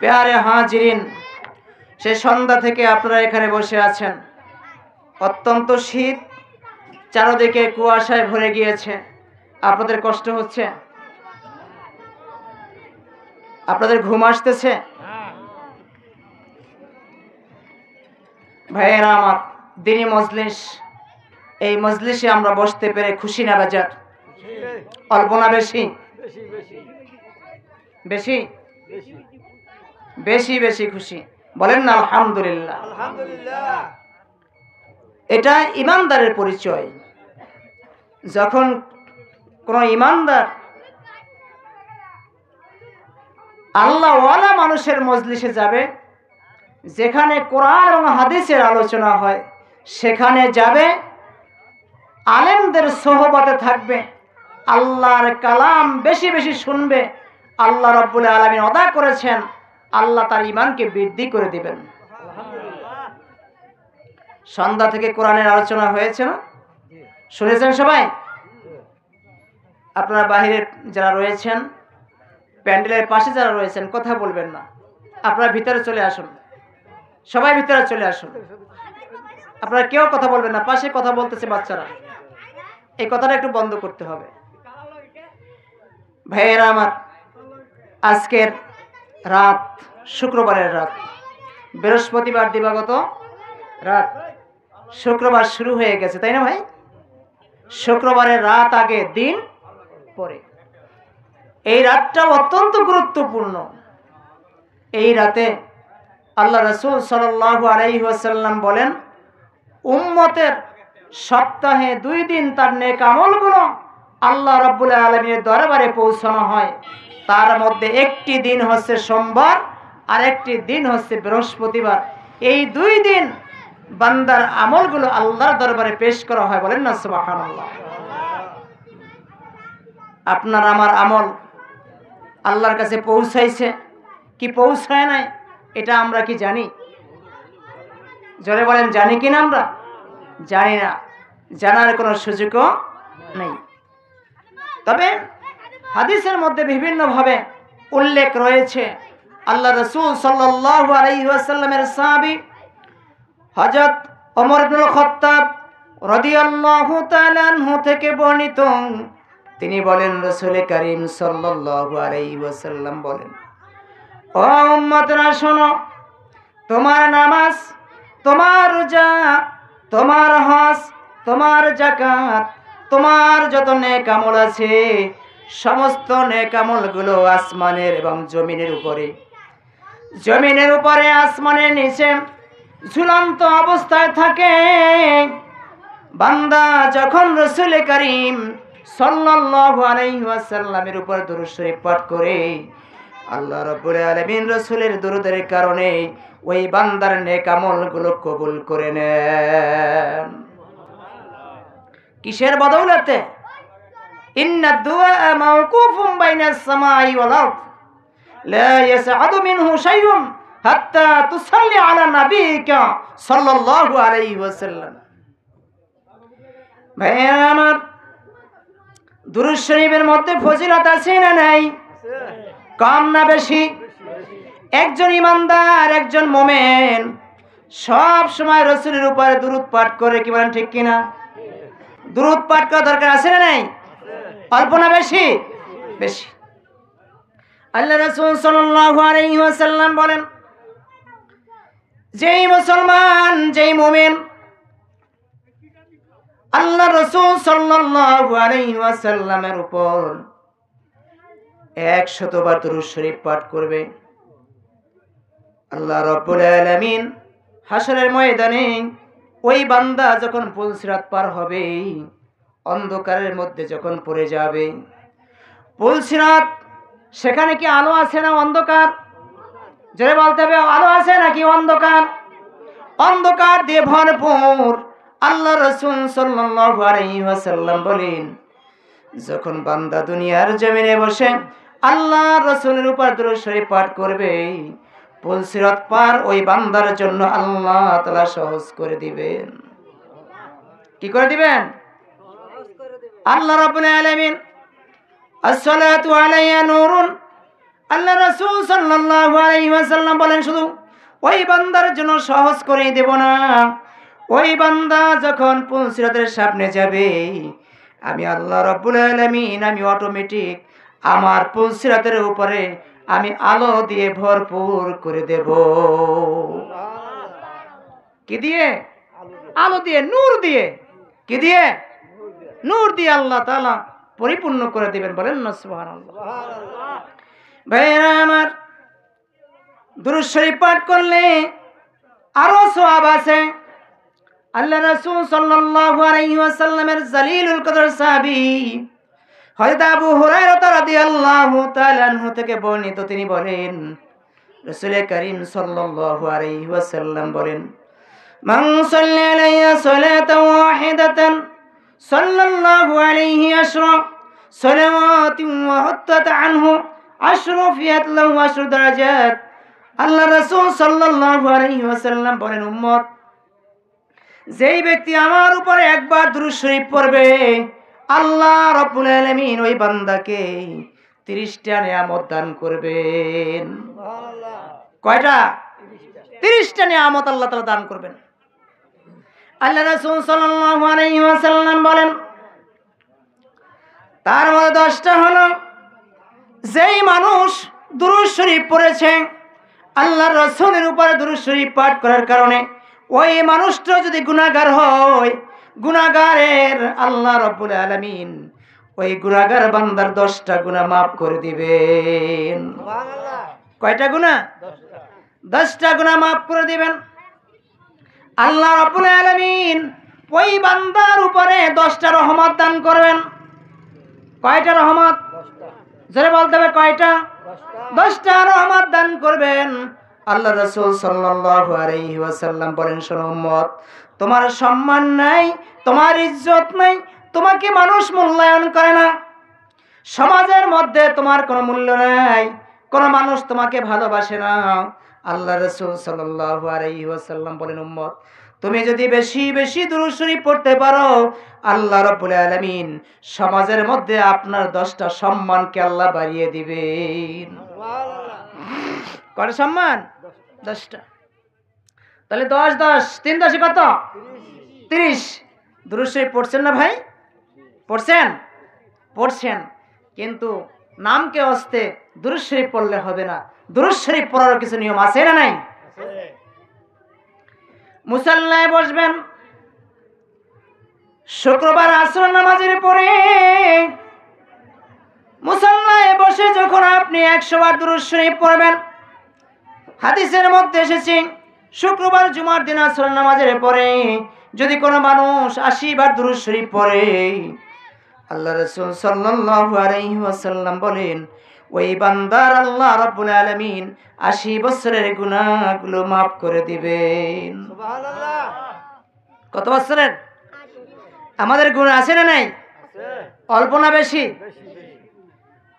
প্যারে হাজিরিন, সে সন্ধ্যা থেকে আপনারা এখানে বসে আছেন। অত্যন্ত শীত, চারদিকে কুয়াশায় ভরে গিয়েছে। আপনাদের কষ্ট হচ্ছে? আপনাদের ঘুম আসতেছে? ভাইয়েরা আমার, দিনী মজলিস, এই মজলিসে আমরা বসতে পেরে খুশি না বাজার? অল্প না বেশি? বেশি বেশি বেশি খুশি। বলেন না আলহামদুলিল্লাহ। এটা ইমানদারের পরিচয়। যখন কোন ইমানদার আল্লাহওয়ালা মানুষের মজলিসে যাবে, যেখানে কোরআন এবং হাদিসের আলোচনা হয় সেখানে যাবে, আলেমদের সোহবতে থাকবে, আল্লাহর কালাম বেশি বেশি শুনবে, আল্লাহ রাব্বুল আলামিন ওয়াদা করেছেন আল্লাহ তার ঈমানকে বৃদ্ধি করে দিবেন। সন্ধ্যা থেকে কোরআনের আলোচনা হয়েছে না? শুনেছেন সবাই? আপনারা বাহিরে যারা রয়েছেন, প্যান্ডেলের পাশে যারা রয়েছেন, কথা বলবেন না, আপনারা ভিতরে চলে আসুন। সবাই ভিতরে চলে আসুন। আপনারা কেউ কথা বলবেন না, পাশে কথা বলতেছে বাচ্চারা, এই কথাটা একটু বন্ধ করতে হবে। ভাইয়েরা আমার, আজকের রাত শুক্রবারের রাত, বৃহস্পতিবার দিবাগত রাত, শুক্রবার শুরু হয়ে গেছে, তাই না ভাই? শুক্রবারের রাত আগে, দিন পরে। এই রাতটা অত্যন্ত গুরুত্বপূর্ণ। এই রাতে আল্লাহ রাসূল সাল্লাল্লাহু আলাইহি ওয়াসাল্লাম বলেন, উম্মতের সপ্তাহে 2 দিন তার নেক আমলগুলো আল্লাহ রাব্বুল আলামিনের দরবারে পৌঁছানো হয়। তার মধ্যে একটি দিন হচ্ছে সোমবার, আর একটি দিন হচ্ছে বৃহস্পতিবার। এই 2 দিন বান্দার আমলগুলো আল্লাহর দরবারে পেশ করা হয়। বলেন না সুবহানাল্লাহ। আপনার আমার আমল আল্লাহর কাছে পৌঁছাইছে কি পৌঁছায় নাই, এটা আমরা কি জানি? জোরে বলেন, জানি কিনা? আমরা জানি না, জানার কোনো সুযোগও নেই। তবে হাদিসের মধ্যে বিভিন্নভাবে উল্লেখ রয়েছে। আল্লাহ রাসূল সাল্লাল্লাহু আলাইহি ওয়াসাল্লামের সাহাবী হযরত ওমর ইবনুল খাত্তাব রাদিয়াল্লাহু তাআলা আনহু থেকে বর্ণিত, তিনি বলেন, রাসূল করিম সাল্লাল্লাহু আলাইহি ওয়াসাল্লাম বলেন, ও উম্মতরা শোনো, তোমার নামাজ, তোমার রোজা, তোমার হজ, তোমার যাকাত, তোমার যত নেক আমল আছে, সমস্ত নেক আমলগুলো আসমানের এবং জমিনের উপরে, জমিনের উপরে আসমানের নিচে ঝুলন্ত অবস্থায় থাকে। বান্দা যখন রাসূল করিম সাল্লাল্লাহু আলাইহি ওয়াসাল্লামের উপর দরুদ শরীফ পাঠ করে, আল্লাহ রাব্বুল আলামিন রাসূলের দরুদের কারণে ওই বান্দার নেক আমলগুলো কবুল করে নেন। কিসের বদৌলতে? ইন্না দুআ মাওকুফুম বাইনাস সামাই ওয়াল আরদ লা ইয়াসআদু মিনহু শাইউন হাত্তা তুসাল্লি আলা নাবিয়িকা সাল্লাল্লাহু আলাইহি ওয়াসাল্লাম। ভাইরা আমার, দুরূদ শরীফের মধ্যে ফজিলত আছে না নাই? কম না বেশি? একজন ইমানদার, একজন মুমিন সব সময় রাসূলের উপরে দুরূদ পাঠ করে, কি বলেন ঠিক কিনা? দুরূদ পাঠ করা দরকার আছে না নাই? অল্প না বেশি? বেশি। আল্লাহ রাসূল সাল্লাল্লাহু আলাইহি ওয়াসাল্লাম বলেন, যেই মুসলমান, যেই মুমিন আল্লাহ রাসূল সাল্লাল্লাহু আলাইহি ওয়াসাল্লামের উপর 100 বার দুরূদ শরীফ পাঠ করবে, আল্লাহ রাব্বুল আলামিন হাসরের ময়দানে ওই বান্দা যখন পুলসিরাত পার হবে, অন্ধকারের মধ্যে যখন পড়ে যাবে, পুলসিরাত, সেখানে কি আলো আছে না অন্ধকার? জোরে বলতে হবে, আলো আছে নাকি অন্ধকার? অন্ধকার দিয়ে ভরপুর। আল্লাহ রাসূল সাল্লাল্লাহু আলাইহি ওয়াসাল্লাম বলেন, যখন বান্দা দুনিয়ার জমিনে বসে আল্লাহ রাসূলের উপর দরুদ শরীফ পাঠ করবে, পুলসিরাত পার ওই বান্দার জন্য আল্লাহ তাআলা সহজ করে দিবেন। কি করে দিবেন? আল্লাহ রাব্বুল আলামিন, আসসালাতু আলাইয়া নূরুন আল্লাহ রাসূল সাল্লাল্লাহু আলাইহি ওয়াসাল্লাম বলেন, শুধু ওই বান্দার জন্য সহজ করে দেব না, ওই বান্দা যখন পুলসিরাতের সামনে যাবে, আমি আল্লাহ রাব্বুল আলামিন আমি অটোমেটিক আমার পুলসিরাতের উপরে আমি আলো দিয়ে ভরপুর করে দেব। কি দিয়ে? আলো দিয়ে, নূর দিয়ে। কি দিয়ে? নূর দিয়ে আল্লাহ তাআলা পরিপূর্ণ করে দিবেন। বলেন না সুবহানাল্লাহ। ভাইরা আমার, দুরূদ শরীফ পাঠ করলে আরো সওয়াব আছে। আল্লাহ রাসূল সাল্লাল্লাহু আলাইহি ওয়াসাল্লামের জালিলুল কদর সাহাবী হযরত আবু হুরায়রা রাদিয়াল্লাহু তাআলা আনহু থেকে বর্ণিত, তিনি বলেন, রাসূল করিম সাল্লাল্লাহু আলাইহি ওয়াসাল্লাম বলেন, মান সাল্লা আলাইয়া সালাতান ওয়াহিদাতান সাল্লাল্লাহু আলাইহি আশরা সালাওয়াতিন ওয়া হাত্তাত আনহু আশরু ফিয়াত লাহু আশরু দারাজাত। আল্লাহ রাসূল সাল্লাল্লাহু আলাইহি ওয়াসাল্লাম বলেন, উম্মত, যেই ব্যক্তি আমার উপরে একবার দুরূদ শরীফ পড়বে, আল্লাহ রাব্বুল আলামিন ওই বান্দাকে 30টা নিয়ামত দান করবেন। সুবহানাল্লাহ। কয়টা? 30টা নিয়ামত আল্লাহ তাআলা দান করবেন। আল্লাহ রাসূল সাল্লাল্লাহু আলাইহি ওয়াসাল্লাম বলেন, তার মধ্যে 10টা হলো, যেই মানুষ দুরূদ শরীফ পড়েছে, আল্লাহর রাসূলের উপরে দুরূদ শরীফ পাঠ করার কারণে ওই মানুষটা যদি গুনাহগার হয়, গুনাহগারের আল্লাহ রাব্বুল আলামিন ওই গুনাহগার বান্দার 10টা গুনাহ maaf করে দিবেন। সুবহানাল্লাহ। কয়টা গুনাহ? 10টা গুনাহ maaf করে দিবেন। আল্লাহ রাব্বুল আলামিন ওই বান্দার উপরে 10টা রহমত দান করবেন। কয়টা রহমত? 10টা। জোরে বলতে হবে, কয়টা? 10টা রহমত দান করবেন। আল্লাহ রাসূল সাল্লাল্লাহু আলাইহি ওয়াসাল্লাম বলেন, শোনো উম্মত, তোমার সম্মান নাই, তোমার ইজ্জত নাই, তোমাকে মানুষ মূল্যায়ন করে না, সমাজের মধ্যে তোমার কোনো মূল্য নাই, কোনো মানুষ তোমাকে ভালোবাসে না। আল্লাহ রাসূল সাল্লাল্লাহু আলাইহি ওয়াসাল্লাম বলেন, উম্মত, তুমি যদি বেশি বেশি দুরূদ শরীফ পড়তে পারো, আল্লাহ রাব্বুল আলামিন সমাজের মধ্যে আপনার 10টা সম্মানকে আল্লাহ বাড়িয়ে দিবেন। সুবহানাল্লাহ। কয়টা সম্মান? 10টা। তাহলে 10 10 3 10 কত? 30। দুরূদ শরীফ পড়ছেন না ভাই? পড়ছেন? পড়ছেন, কিন্তু নামকে অস্তে দুরূদ শরীফ পড়লে হবে না। দুরূদ শরীফ পড়ার কিছু নিয়ম আছে না নাই? মুসাল্লায় বসবেন, শুক্রবার আসর নামাজের পরে মুসাল্লায় বসে যখন আপনি 100 বার দুরূদ শরীফ পড়বেন, হাদিসের মধ্যে এসেছে শুক্রবার জুমার দিন আসর নামাজের পরে যদি কোনো মানুষ 80 বার দুরূদ শরীফ পড়ে, আল্লাহ রাসূল সাল্লাল্লাহু আলাইহি ওয়াসাল্লাম বলেন, ওই বান্দার আল্লাহ রাব্বুল আলামিন 80 বছরের গুনাহগুলো maaf করে দিবেন। সুবহানাল্লাহ। কত বছরের? আমাদের গুনাহ আছে না নাই? আছে। অল্প না বেশি? বেশি।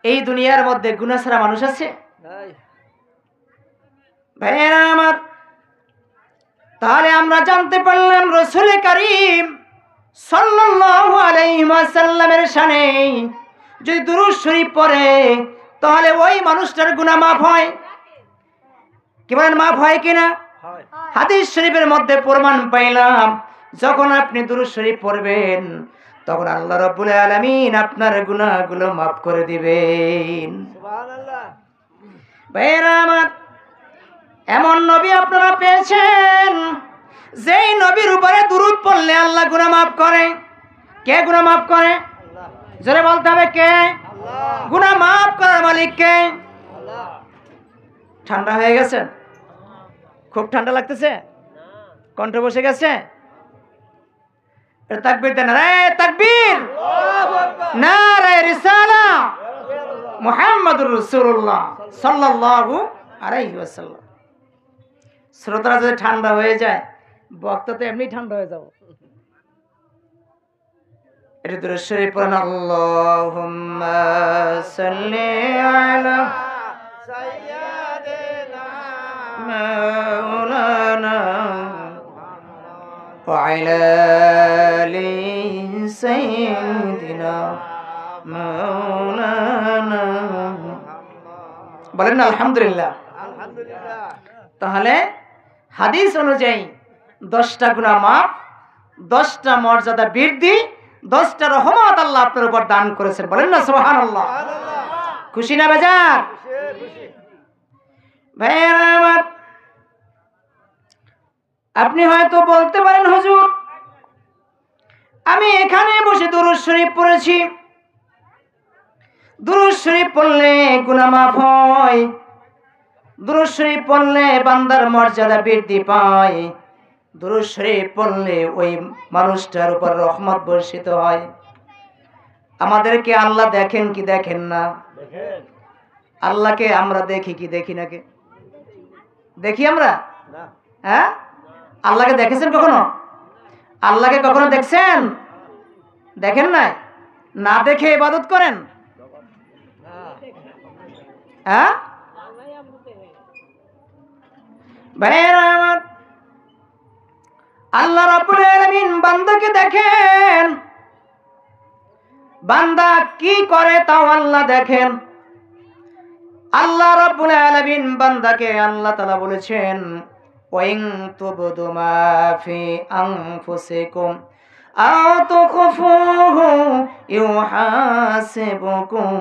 এই দুনিয়ার মধ্যে গুনাহ ছাড়া মানুষ আছে? নাই। ভাইরা আমার, তাহলে আমরা জানতে পারলাম রাসূল করিম সাল্লাল্লাহু আলাইহি ওয়াসাল্লামের শানে যদি দুরূদ শরীফ পড়ে, তাহলে ওই মানুষটার গুনাহ maaf হয়। কি বলেন, maaf হয় কিনা? হয়। হাদিস শরীফের মধ্যে প্রমাণ পাইলাম, যখন আপনি দুরূদ শরীফ পড়বেন, তখন আল্লাহ রাব্বুল আলামিন আপনার গুনাহগুলো maaf করে দিবেন। সুবহানাল্লাহ। ভাইরা আমার, এমন নবী আপনারা পেয়েছেন যেই নবীর উপরে দুরূদ পড়লে আল্লাহ গুনাহ maaf করে। কে গুনাহ maaf করে? আল্লাহ। জোরে বলতে হবে, কে? আল্লাহ। গুনাহ maaf করার মালিক কে? আল্লাহ। ঠান্ডা হয়ে গেছেন? খুব ঠান্ডা লাগতেছে? কণ্ঠ বসে গেছে? তাকবীর দেন, রে তাকবীর, আল্লাহু আকবার, নারে রিসালাহ, মুহাম্মাদুর রাসূলুল্লাহ সাল্লাল্লাহু আলাইহি ওয়াসাল্লাম। শ্রোতারা যদি ঠান্ডা হয়ে যায়, বক্তা তো এমনি ঠান্ডা হয়ে যাব। এটা দুরূদ শরীফ পড়েন, আল্লাহুম্মা সাল্লি আলা সাইয়্যিদিনা মাওলানা ওয়া আলা আলি সাইয়্যিদিনা মাওলানা বলেন না আলহামদুলিল্লাহ। তাহলে হাদিস অনুযায়ী 10টা গুনাহ মাফ, 10টা মর্যাদা বৃদ্ধি, 10টা রহমত আল্লাহ আপনার উপর দান করেছেন। বলেন না সুবহানাল্লাহ। খুশি না বেজার? ভাইয়েরা আমার, আপনি হয়তো বলতে পারেন হুজুর আমি এখানে বসে দুরূদ শরীফ পড়েছি, দুরূদ শরীফ পড়লে গুনাহ মাফ হয়, দুরূদ শরীফ পড়লে বান্দার মর্যাদা বৃদ্ধি পায়, দুরূদ শরীফ পড়লে ওই মানুষটার উপর রহমত বর্ষিত হয়। আমাদেরকে আল্লাহ দেখেন কি দেখেন না? আল্লাহকে আমরা দেখি কি দেখি নাকি? দেখি আমরা? হ্যাঁ, আল্লাহকে দেখেছেন কখনো? আল্লাহকে কখনো দেখছেন? দেখেন নাই? না দেখে ইবাদত করেন? হ্যাঁ ভাইয়েরা আমার, আল্লাহ রাব্বুল আলামিন বান্দাকে দেখেন, বান্দা কি করে তাও আল্লাহ দেখেন। আল্লাহ রাব্বুল আলামিন বান্দাকে আল্লাহ তাআলা বলেছেন ওয়াইন তুবদু মা ফি আনফুসিকুম আও তুখফুহু ইউহাসিবুকুম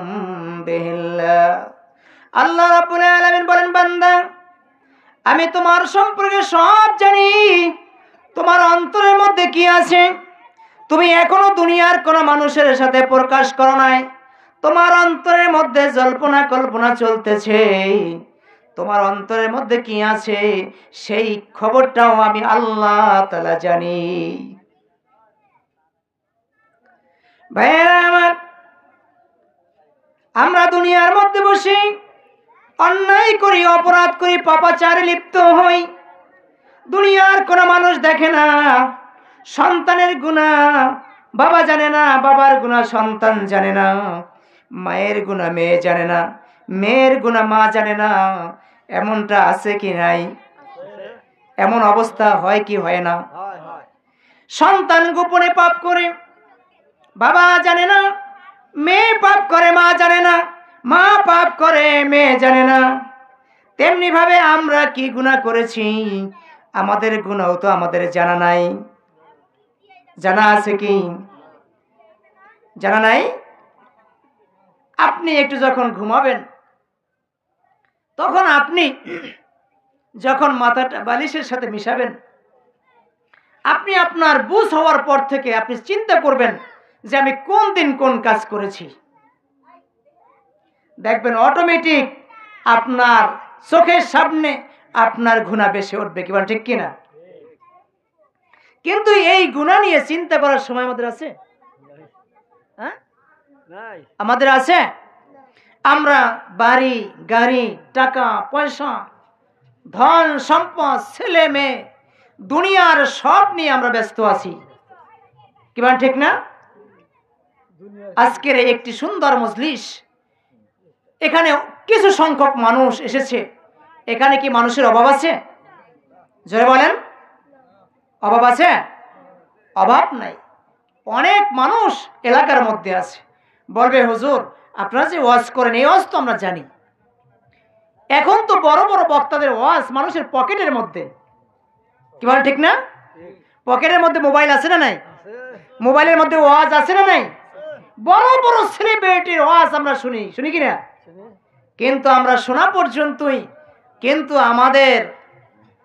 বিহিল্লাহ। আল্লাহ রাব্বুল আলামিন বলেন বান্দা আমি তোমার সম্পর্কে সব জানি, তোমার অন্তরের মধ্যে কি আছে তুমি এখনো দুনিয়ার কোন মানুষের সাথে প্রকাশ করো নাই, তোমার অন্তরের মধ্যে জল্পনা কল্পনা চলতেছে, তোমার অন্তরের মধ্যে কি আছে সেই খবরটাও আমি আল্লাহ তাআলা জানি। ভাইরা আমার, আমরা দুনিয়ার মধ্যে বসে অন্যায় করি, অপরাধ করি, পাপাচারে লিপ্ত হই, দুনিয়ার কোন মানুষ দেখে না। সন্তানের গুনাহ বাবা জানে না, বাবার গুনাহ সন্তান জানে না, মায়ের গুনাহ মেয়ে জানে না, মেয়ের গুনাহ মা জানে না। এমনটা আছে কি নাই? এমন অবস্থা হয় কি হয় না? সন্তান গোপনে পাপ করে, বাবা জানে না, মেয়ে পাপ করে মা জানে না, মা পাপ করে মেয়ে জানে না। তেমনি ভাবে আমরা কি গুনাহ করেছি আমাদের গুনাহ তো আমাদের জানা নাই। জানা আছে কি? জানা নাই? আপনি একটু যখন ঘুমাবেন তখন আপনি যখন মাথাটা বালিশের সাথে মিশাবেন, আপনি আপনার বুঝ হওয়ার পর থেকে আপনি চিন্তা করবেন যে আমি কোন দিন কোন কাজ করেছি। দেখবেন অটোমেটিক আপনার চোখের সামনে আপনার গুনাহ বেশি উঠবে। কি বলেন ঠিক কিনা? কিন্তু এই গুনাহ নিয়ে চিন্তা করার সময় আমাদের আছে? হ্যাঁ, আমাদের আছে? আমরা বাড়ি গাড়ি টাকা পয়সা ধন সম্পদ ছেলে মেয়ে দুনিয়ার সব নিয়ে আমরা ব্যস্ত আছি। কি বলেন ঠিক না? আজকের একটি সুন্দর মজলিস, এখানে কিছু সংখ্যক মানুষ এসেছে, এখানে কি মানুষের অভাব আছে? জোরে বলেন, অভাব আছে? অভাব নাই। অনেক মানুষ এলাকার মধ্যে আছে, বলবে হুজুর আপনারা যে ওয়াজ করেন এই ওয়াজ তো আমরা জানি। এখন তো বড় বড় বক্তাদের ওয়াজ মানুষের পকেটের মধ্যে। কি বলেন ঠিক না? পকেটের মধ্যে মোবাইল আছে না নাই? মোবাইলের মধ্যে ওয়াজ আছে না নাই? বড় বড় সেলিব্রিটির ওয়াজ আমরা শুনি কিনা? কিন্তু আমরা শোনা পর্যন্তই, কিন্তু আমাদের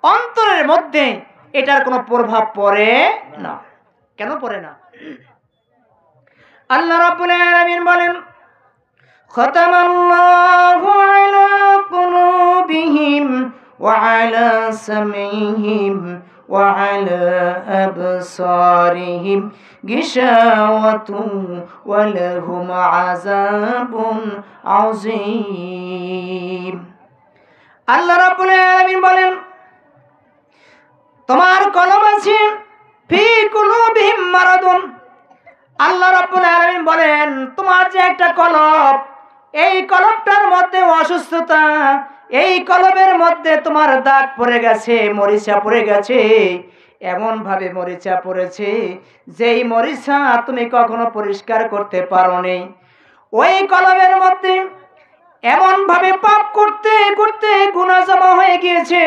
অন্তরের মধ্যে এটার কোনো প্রভাব পড়ে না। কেন পড়ে না? আল্লাহ রাব্বুল আলামিন বলেন খতামাল্লাহু আলা কুলুবিহিম ওয়া আলা সামিহিম ওয়া আলা আবসারিহিম গিশাওয়াতুন ওয়া লাহুম আযাবুন আযীম। আল্লাহ রাব্বুল আলামিন বলেন তোমার কলম আছে ফি কুলুবিহিম মারাদুন। আল্লাহ রাব্বুল আলামিন বলেন তোমার যে একটা কলব, এই কলবটার মধ্যে অসুস্থতা, এই কলবের মধ্যে তোমার দাগ পড়ে গেছে, মরিচা পড়ে গেছে, এমন ভাবে মরিচা পড়েছে যেই মরিচা তুমি কখনো পরিষ্কার করতে পারোনি। ওই কলবের মধ্যে এমন ভাবে পাপ করতে করতে গুনাহ জমা হয়ে গিয়েছে,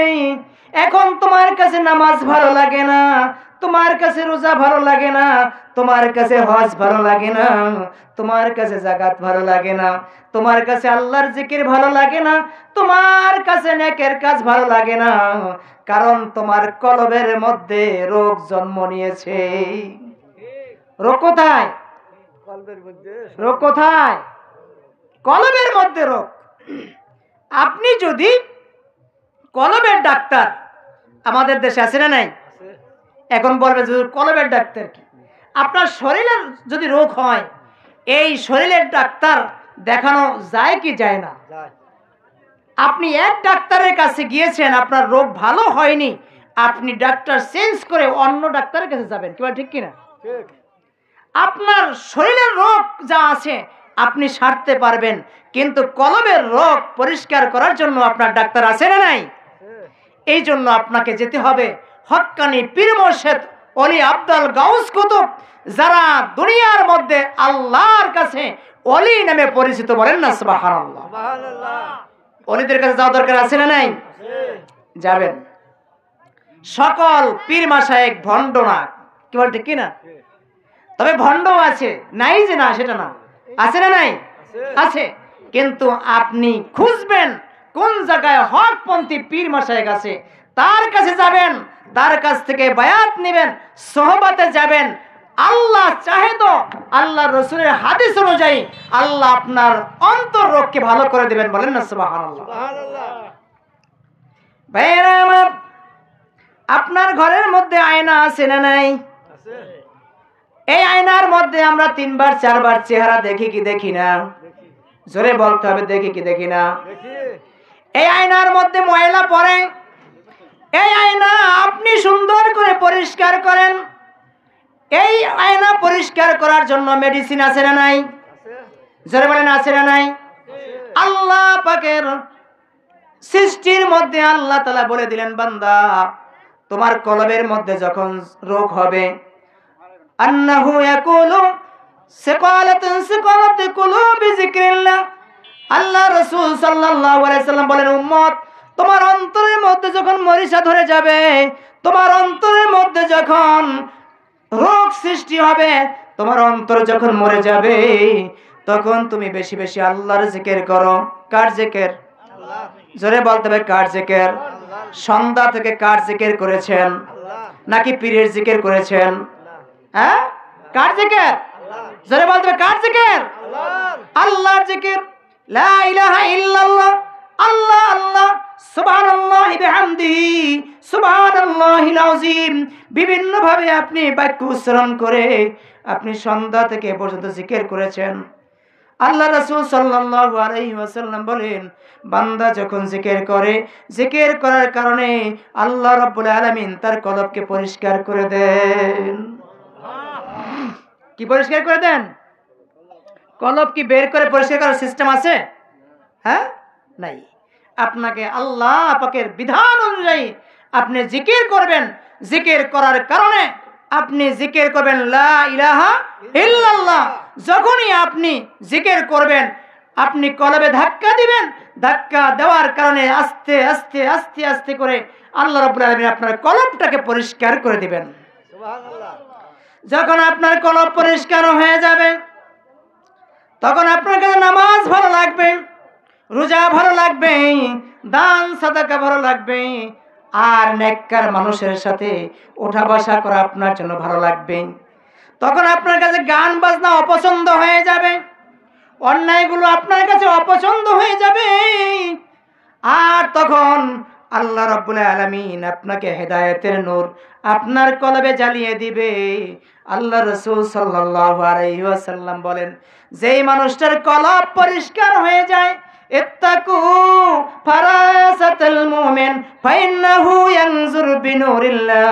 এখন তোমার কাছে নামাজ ভালো লাগে না, তোমার কাছে রোজা ভালো লাগে না, তোমার কাছে হজ ভালো লাগে না, তোমার কাছে যাকাত ভালো লাগে না, তোমার কাছে আল্লাহর জিকির ভালো লাগে না, তোমার কাছে নেকের কাজ ভালো লাগে না, কারণ তোমার কলবের মধ্যে রোগ জন্ম নিয়েছে। রোগ কোথায়? রোগ কোথায়? কলবের মধ্যে রোগ। আপনি যদি কলবের ডাক্তার, আমাদের দেশে আছে না নাই? এখন বলবে যে কলবের ডাক্তার কি? আপনার শরীরের যদি রোগ হয়, এই শরীরের ডাক্তার দেখানো যায় কি যায় না? আপনি এক ডাক্তারের কাছে গিয়েছেন, আপনার রোগ ভালো হয়নি, আপনি ডাক্তার চেঞ্জ করে অন্য ডাক্তারের কাছে যাবেন, কি ঠিক কিনা? আপনার শরীরের রোগ যা আছে আপনি সারতে পারবেন, কিন্তু কলবের রোগ পরিষ্কার করার জন্য আপনার ডাক্তার আছে না নাই? এই জন্য আপনাকে যেতে হবে হক্কানি পীর মুর্শিদ ওলি আব্দুল গাউস কুতুব, যারা দুনিয়ার মধ্যে আল্লাহর কাছে ওলি নামে পরিচিত। বলেন না সুবহানাল্লাহ। ওলিদের কাছে যাওয়া দরকার আছে না নাই? যাবেন। সকল পীর মাশায়েখ ভণ্ড না, কি বল ঠিক কিনা? তবে ভণ্ড আছে, নাই যে না সেটা না, আছে না নাই? আছে। কিন্তু আপনি খুঁজবেন কোন জায়গায় হকপন্থী পীর মাশায়েখ আছে, তার কাছে যাবেন, তার কাছ থেকে বায়াত নেবেন, সোহবতে যাবেন। আল্লাহ চাহে তো আল্লাহ রসুলের হাদিস অনুযায়ী আল্লাহ আপনার অন্তর রোগকে ভালো করে দিবেন। বলেন না সুবহানাল্লাহ। ভাইরা আমার, আপনার ঘরের মধ্যে আয়না আছে না নাই? এই আয়নার মধ্যে আমরা 3 বার 4 বার চেহারা দেখি কি দেখি না? জোরে বলতে হবে, দেখি কি দেখি না? এই আয়নার মধ্যে ময়লা পড়ে, এই আয়না আপনি সুন্দর করে পরিষ্কার করেন। এই আয়না পরিষ্কার করার জন্য মেডিসিন আছে না নাই? জোরে বলেন আছে না নাই? আল্লাহ পাকের সৃষ্টির মধ্যে আল্লাহ তাআলা বলে দিলেন, বান্দা তোমার কলবের মধ্যে যখন রোগ হবে, আন্নাহু ইয়াকুলু সিকালাতুন সিকালাতু কুলুবি যিকরিল্লাহ, আল্লাহ রাসূল সাল্লাল্লাহু আলাইহি সাল্লাম বলেন, উম্মত তোমার অন্তরের মধ্যে যখন মরিচা ধরে যাবে, তোমার অন্তরের মধ্যে যখন রোগ সৃষ্টি হবে, তোমার অন্তর যখন মরে যাবে, তখন তুমি বেশি বেশি আল্লাহর জিকির করো। কার জিকির? জোরে বলতে হবে কার জিকির? সন্ধ্যা থেকে কার জিকির করেছেন? নাকি পীরের জিকির করেছেন? হ্যাঁ, কার জিকির? জোরে বলতে হবে কার জিকির? আল্লাহর জিকির। লা ইলাহা ইল্লাল্লাহ, আল্লাহ আল্লাহ, সুবহানাল্লাহি বিহামদিহি, সুবহানাল্লাহিল আযীম। বিভিন্ন ভাবে আপনি বাক্য উচ্চারণ করে আপনি সন্ধ্যা থেকে পর্যন্ত জিকির করেছেন। আল্লাহ রাসূল সাল্লাল্লাহু আলাইহি ওয়াসাল্লাম বলেন, বান্দা যখন জিকির করে, জিকির করার কারণে আল্লাহ রাব্বুল আলামিন তার কলবকে পরিষ্কার করে দেন। কি পরিষ্কার করে দেন? কলব কি বের করে পরিষ্কার করার সিস্টেম আছে? হ্যাঁ, নাই। আপনাকে আল্লাহ পাকের বিধান অনুযায়ী আপনি জিকির করবেন। জিকির করার কারণে আপনি জিকির করবেন লা ইলাহা ইল্লাল্লাহ। যখনই আপনি জিকির করবেন, আপনি কলবে ধাক্কা দিবেন, ধাক্কা দেওয়ার কারণে আস্তে আস্তে আস্তে আস্তে করে আল্লাহ রাব্বুল আলামিন আপনার কলবটাকে পরিষ্কার করে দিবেন। সুবহানাল্লাহ। যখন আপনার কলব পরিষ্কার হয়ে যাবে, তখন আপনার কাছে নামাজ ভালো লাগবে, রোজা ভালো লাগবে, দান সাদাকা ভালো লাগবে, আর নেককার মানুষের সাথে ওঠা বসা করা আপনার জন্য ভালো লাগবে। তখন আপনার কাছে গান বাজনা অপছন্দ হয়ে যাবে, অন্যায়গুলো আপনার কাছে অপছন্দ হয়ে যাবে, আর তখন আল্লাহ রাব্বুল আলামিন আপনাকে হেদায়েতের নূর আপনার কলবে জ্বালিয়ে দিবে। আল্লাহ রাসূল সাল্লাল্লাহু আলাইহি ওয়াসাল্লাম বলেন, যেই মানুষটার কলব পরিষ্কার হয়ে যায়, ইত্তাকু ফারাসাতাল মুমিন ফাইন্নাহু ইয়ানজুরু বিনুরিল্লাহ।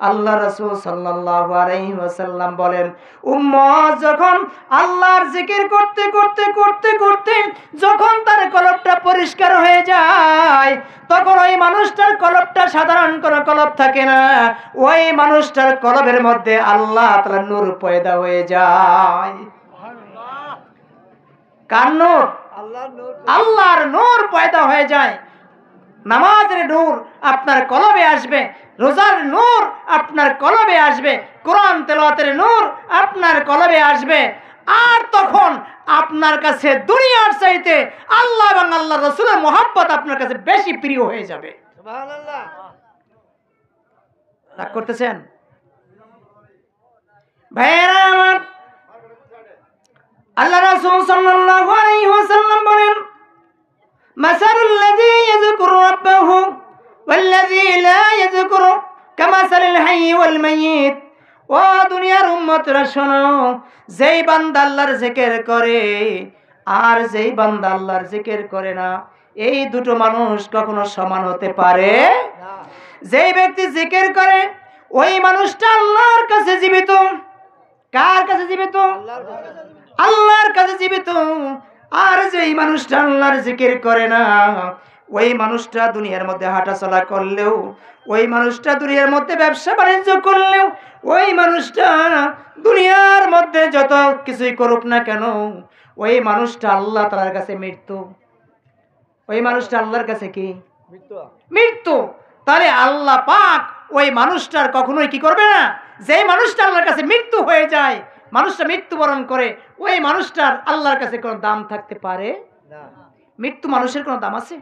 আল্লাহ রাসূল সাল্লাল্লাহু আলাইহি ওয়াসাল্লাম বলেন, উম্মত যখন আল্লাহর জিকির করতে করতে করতে করতে যখন তার কলবটা পরিষ্কার হয়ে যায়, তখন ওই মানুষটার কলবটা সাধারণ কোনো কলব থাকে না, ওই মানুষটার কলবের মধ্যে আল্লাহ তাআলার নূর পয়দা হয়ে যায়। কার নূর? আল্লাহর নূর পয়দা হয়ে যায়। নামাজের নূর আপনার কলবে আসবে, রোজার নূর আপনার কলবে আসবে, কোরআন তেলাওয়াতের নূর আপনার কলবে আসবে। আর তখন আপনার কাছে দুনিয়ার চাইতে আল্লাহ এবং আল্লাহ রাসূলের মহব্বত আপনার কাছে বেশি প্রিয় হয়ে যাবে। সুবহানাল্লাহ। রাগ করতেছেন ভাইরা আমার? আল্লাহ রাসূল সাল্লাল্লাহু আলাইহি ওয়াসাল্লাম বলেন, মাসালুল্লাযী ইয়াযকুরু রাব্বাহু ওয়াল্লাযী লা ইয়াযকুরু কামাসালিল হাইয়্যি ওয়াল মাইয়িত। ও দুনিয়ার উম্মতরা শোনো, যেই বান্দা আল্লাহর জিকির করে আর যেই বান্দা আল্লাহর জিকির করে না, এই দুটো মানুষ কখনো সমান হতে পারে না। যেই ব্যক্তি জিকির করে ওই মানুষটা আল্লাহর কাছে জীবিত। কার কাছে জীবিত? আল্লাহর কাছে জীবিত। আর যেই মানুষটা আল্লাহর জিকির করে না, ওই মানুষটা দুনিয়ার মধ্যে হাঁটাচলা করলেও, ওই মানুষটা দুনিয়ার মধ্যে ব্যবসা বাণিজ্য করলেও, ওই মানুষটা দুনিয়ার মধ্যে যত কিছুই করুক না কেন, ওই মানুষটা আল্লাহ তাআলার কাছে মৃত্যু। ওই মানুষটা আল্লাহর কাছে কি? মৃত্যু। তাহলে আল্লাহ পাক ওই মানুষটার কখনোই কি করবে না? যে মানুষটা আল্লাহর কাছে মৃত্যু হয়ে যায়, মানুষটা মৃত্যুবরণ করে, ওই মানুষটার আল্লাহর কাছে কোনো দাম থাকতে পারে না। মৃত্যু মানুষের কোনো দাম আছে?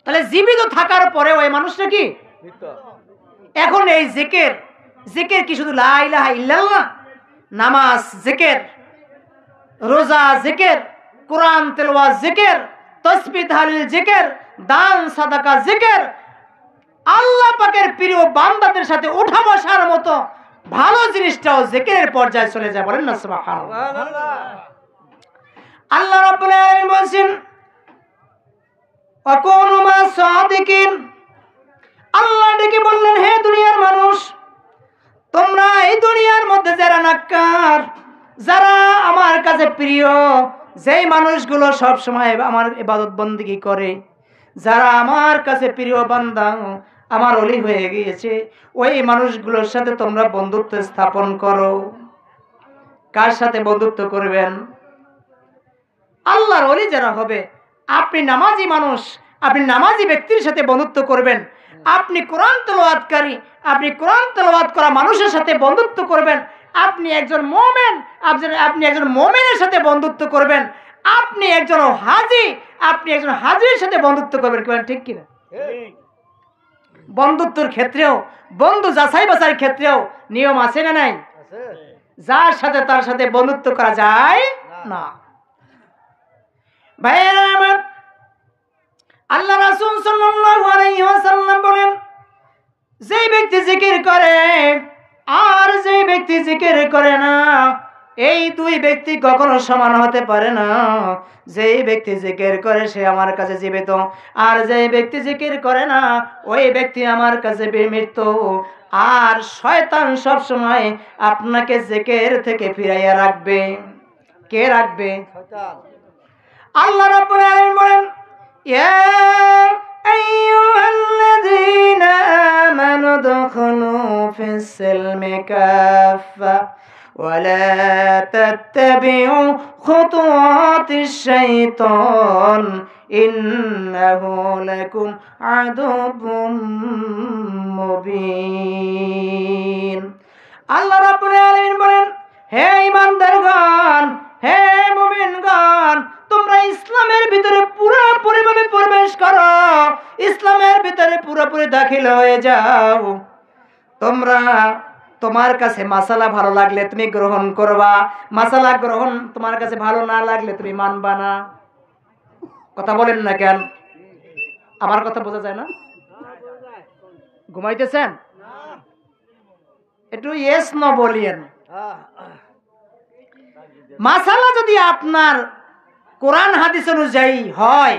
তাহলে জীবিত থাকার পরে ওই মানুষটা কি? এখন এই জিকির, জিকির কি শুধু লা ইলাহা ইল্লাল্লাহ? নামাজ জিকির, রোজা জিকির, কোরআন তেলাওয়াত জিকির, তাসবিহ তাহলিল জিকির, দান সাদাকা জিকির, আল্লাহ পাকের প্রিয় বান্দাদের সাথে উঠা বসার মতো ভালো জিনিসটাও জিকিরের পর্যায়ে চলে যায়। বলেন না সুবহানাল্লাহ। আল্লাহ রাব্বুল আলামিন বলেন, ওয়াকুনু মা সাদিকিন। আল্লাহ ডেকে বললেন, হে দুনিয়ার মানুষ, তোমরা এই দুনিয়ার মধ্যে যারা নাক্কার, যারা আমার কাছে প্রিয়, যেই মানুষগুলো সব সময় আমার ইবাদত বন্দেগী করে, যারা আমার কাছে প্রিয় বান্দা, আমার ওলি হয়ে গিয়েছে, ওই মানুষগুলোর সাথে তোমরা বন্ধুত্ব স্থাপন করো। কার সাথে বন্ধুত্ব করবেন? আল্লাহর ওলি যারা হবে। আপনি নামাজি মানুষ, আপনি নামাজি ব্যক্তির সাথে বন্ধুত্ব করবেন। আপনি কোরআন তেলাওয়াতকারী, আপনি কোরআন তেলাওয়াত করা মানুষের সাথে বন্ধুত্ব করবেন। আপনি একজন মুমিন, আপনি একজন মুমিনের সাথে বন্ধুত্ব করবেন। আপনি একজন হাজী, আপনি একজন হাজীর সাথে বন্ধুত্ব করবেন। কি ঠিক কিনা? বন্ধুত্বের ক্ষেত্রেও, বন্ধু যাচাই বাছাইয়ের ক্ষেত্রেও নিয়ম আছে না নাই? যার সাথে তার সাথে বন্ধুত্ব করা যায় না। ভাইয়েরা আমার, আল্লাহ রাসূল সাল্লাল্লাহু আলাইহি ওয়াসাল্লাম বলেন, যেই ব্যক্তি জিকির করে আর যেই ব্যক্তি জিকির করে না, এই দুই ব্যক্তি কখনো সমান হতে পারে না। যেই ব্যক্তি জিকির করে সে আমার কাছে জীবিত, আর যেই ব্যক্তি জিকির করে না, ওই ব্যক্তি আমার কাছে মৃত্যু। আর শয়তান সব সময় আপনাকে জিকির থেকে ফিরাইয়া রাখবে। কে রাখবে? শয়তান। আল্লাহ রাব্বুল আলামিন বলেন, ইয়া আইয়ুহাল্লাযীনা আমানু দুখুলু ফিস সিলমি কাফা ওয়ালা তাত্তাবিউ খুতুওয়াতিশ শাইতান ইন্নাহু লাকুম আদুউম মুবিন। আল্লাহ রাব্বুল আলামিন বলেন, হে ঈমানদারগণ, হে মুমিনগণ, তোমরা ইসলামের ভিতরে পুরোপুরিভাবে প্রবেশ করো, ইসলামের ভিতরে পুরোপুরি দাখিল হয়ে যাও। তোমরা, তোমার কাছে মাসালা ভালো লাগলে তুমি গ্রহণ করবা, মাসালা গ্রহণ তোমার কাছে ভালো না লাগলে তুমি মানবা না। কথা বলেন না কেন? আমার কথা বোঝা যায় না? ঘুমাইতেছেন? একটু ইয়েস নো বলিয়েন। মাসালা যদি আপনার কোরআন হাদিস অনুযায়ী হয়,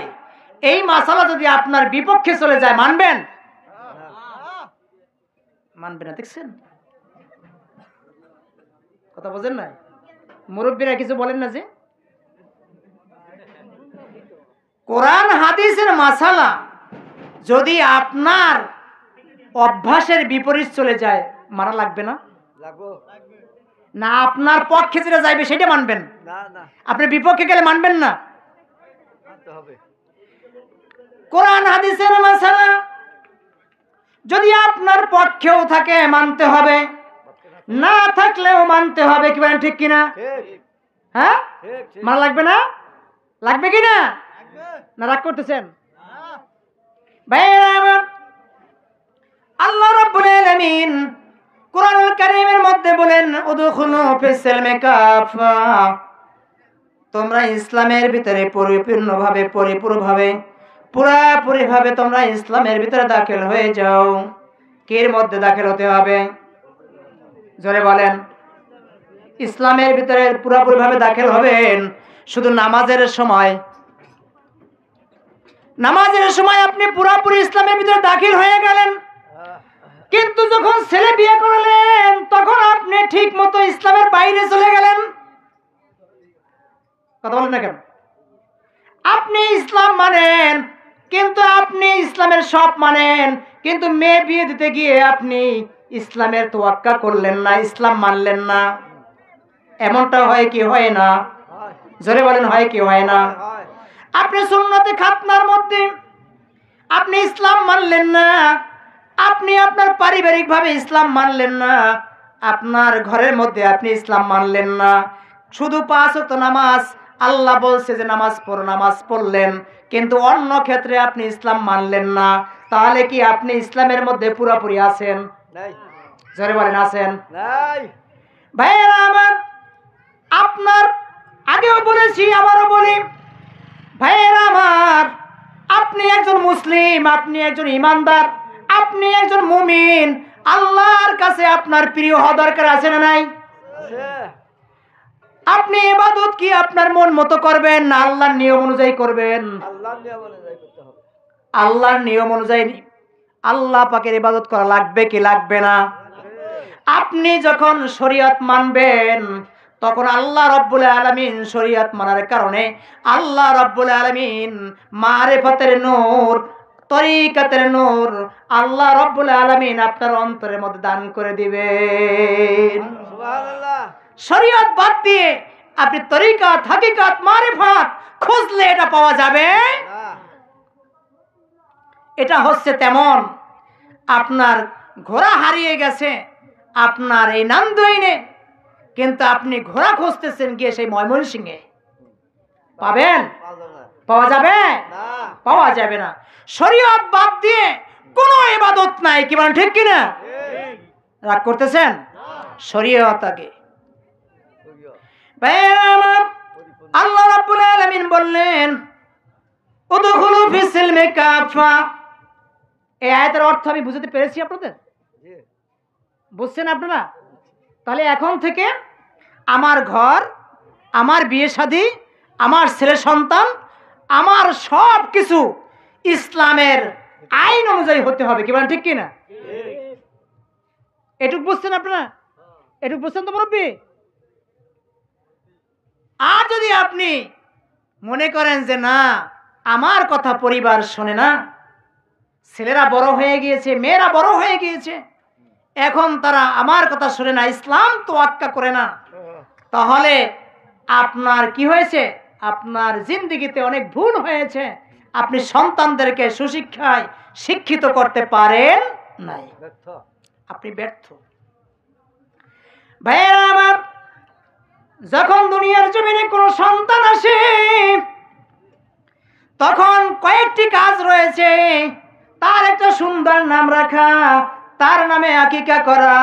এই মাসালা যদি আপনার বিপক্ষে চলে যায়, মানবেন? মানবে না। দেখছেন কথা বোঝেন না? মুরব্বীরা কিছু বলেন না যে কোরআন হাদিসের মাসালা যদি আপনার অভ্যাসের বিপরীত চলে যায়, মানা লাগবে না? না, আপনার পক্ষে যেটা যাইবে সেটা মানবেন, আপনি বিপক্ষে গেলে মানবেন না। কোরআন হাদিসের মাসালা যদি আপনার পক্ষেও থাকে মানতে হবে, না থাকলেও মানতে হবে। কি বলেন, ঠিক কিনা? হ্যাঁ, মানা লাগবে না? লাগবে কিনা? না রাগ করতেছেন? ভাইরা আমার, আল্লাহ রাব্বুল আলামিন কোরআনুল কারীমের মধ্যে বলেন, উদখুলু ফিস সিলমি কাফা, তোমরা ইসলামের ভিতরে পরিপূর্ণভাবে, পুরাপুরিভাবে তোমরা ইসলামের ভিতরে দাখিল হয়ে যাও। এর মধ্যে দাখিল হতে হবে? জোরে বলেন। ইসলামের ভিতরে পুরাপুরিভাবে দাখিল হবেন শুধু নামাজের সময়। নামাজের সময় আপনি পুরাপুরি ইসলামের ভিতরে দাখিল হয়ে গেলেন, কিন্তু যখন ছেলে বিয়ে করলেন তখন আপনি ঠিক মতো ইসলামের বাইরে চলে গেলেন। কথা বলেন না কেন? আপনি ইসলাম মানেন, কিন্তু আপনি ইসলামের সব মানেন, কিন্তু মেয়ে বিয়ে দিতে গিয়ে আপনি ইসলামের তোয়াক্কা করলেন না, ইসলাম মানলেন না। এমনটা হয় কি হয় না? জোরে বলেন, হয় কি হয় না? আপনি সুন্নতে খাতনার মধ্যে আপনি ইসলাম মানলেন না, আপনি আপনার পারিবারিক ভাবে ইসলাম মানলেন না, আপনার ঘরের মধ্যে আপনি ইসলাম মানলেন না। শুধু 5 ওয়াক্ত নামাজ আল্লাহ বলছে যে নামাজ পড়ো, নামাজ পড়লেন, কিন্তু অন্য ক্ষেত্রে আপনি ইসলাম মানলেন না। তাহলে কি আপনি ইসলামের মধ্যে পুরোপুরি আছেন? জোরে বলেন, আছেন? ভাইয়েরা আমার, আপনার আগেও বলেছি, আবারও বলি, ভাইয়েরা আমার, আপনি একজন মুসলিম, আপনি একজন ইমানদার, আপনি একজন মুমিন। আল্লাহর কাছে আপনার প্রিয় হওয়া দরকার, আছে না নাই? আপনি ইবাদত কি আপনার মন মতো করবেন না আল্লাহর নিয়ম অনুযায়ী করবেন? আল্লাহর নিয়ম অনুযায়ী আল্লাহ পাকের ইবাদত করা লাগবে কি লাগবে না? আপনি যখন শরীয়ত মানবেন তখন আল্লাহ রাব্বুল আলামিন শরীয়ত মানার কারণে আল্লাহ রাব্বুল আলামিন মারিফাতের নূর, তরিকাতের নূর আল্লাহ রাব্বুল আলামিন আপনার অন্তরের মধ্যে দান করে দিবেন। সুবহানাল্লাহ। শরীয়ত বাদ দিয়ে আপনি তরিকাত, হাকিকাত, মারিফাত খুঁজলে এটা পাওয়া যাবে না। এটা হচ্ছে তেমন, আপনার ঘোড়া হারিয়ে গেছে আপনার এই নান্দইনে, কিন্তু আপনি ঘোড়া খুঁজতেছেন গিয়ে সেই ময়মনসিংহে, পাবেন? পাওয়া যাবে না, পাওয়া যাবে না। শরীয়ত বাদ দিয়ে কোনো ইবাদত নাই। কি বলেন, ঠিক কিনা? রাগ করতেছেন? শরীয়ত আগে। আল্লাহ রাব্বুল আলামিন বললেন, উদখুলু ফিস সিলমি কাফা। এই আয়াতের অর্থ আমি বুঝাতে পেরেছি আপনাদের? বুঝছেন আপনারা? তাহলে এখন থেকে আমার ঘর, আমার বিয়ে শাদী, আমার ছেলে সন্তান, আমার সব কিছু ইসলামের আইন অনুযায়ী হতে হবে। কি বলেন, ঠিক কিনা? এটুক বুঝছেন আপনারা? এটুক বুঝছেন তো মুরব্বী? আর যদি আপনি মনে করেন যে না, আমার কথা পরিবার শোনে না, ছেলেরা বড় হয়ে গিয়েছে, মেয়েরা বড় হয়ে গিয়েছে, এখন তারা আমার কথা শোনে না, ইসলাম তোয়াক্কা করে না, তাহলে আপনার কি হয়েছে? আপনার জিন্দেগিতে অনেক ভুল হয়েছে। আপনি সন্তানদেরকে সুশিক্ষায় শিক্ষিত করতে পারেন নাই, আপনি ব্যর্থ। ভাইয়েরা আমার, যখন দুনিয়ার জমিনে কোনো সন্তান আসে তখন কয়েকটি কাজ রয়েছে। তার একটা সুন্দর নাম রাখা, তার নামে আকিকা করা,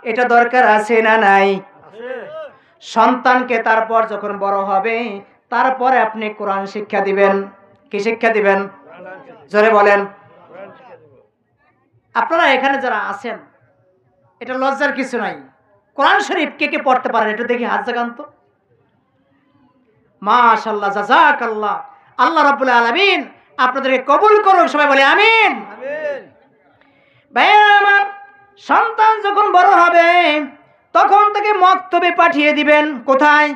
এটা দরকার আছে না নাই? সন্তানকে তারপর যখন বড় হবে তারপরে আপনি কোরআন শিক্ষা দিবেন। কি শিক্ষা দিবেন? জোরে বলেন। আপনারা এখানে যারা আছেন, এটা লজ্জার কিছু নাই। কোরআন শরীফ কে কে পড়তে পারেন এটা দেখি হাত জাগান তো। মাশাআল্লাহ, জাযাকাল্লাহ। আল্লাহ রাব্বুল আলামিন আপনাদেরকে কবুল করুক। সবাই বলে আমিন। ভাইয়া আমার, সন্তান যখন বড় হবে তখন তাকে মক্তবে পাঠিয়ে দিবেন। কোথায়?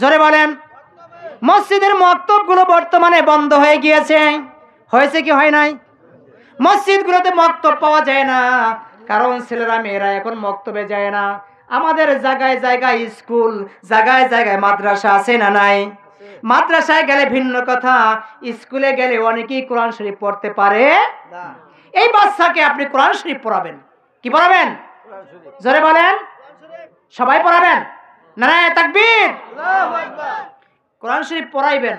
জোরে বলেন। মসজিদের মক্তবগুলো বর্তমানে বন্ধ হয়ে গিয়েছে। হয়েছে কি হয় নাই? মসজিদগুলোতে মক্তব পাওয়া যায় না, কারণ ছেলেরা মেয়েরা এখন মক্তবে যায় না। আমাদের জায়গায় জায়গায় স্কুল, জায়গায় জায়গায় মাদ্রাসা আছে না নাই? মাদ্রাসায় গেলে ভিন্ন কথা, স্কুলে গেলে অনেকেই কোরআন শরীফ পড়তে পারে না। এই বাচ্চাকে আপনি কোরআন শরীফ পড়াবেন, কি পড়াবেন? জোরে বলেন। সবাই পড়াবেন? নারায়ে তাকবীর। কোরআন শরীফ পড়াইবেন,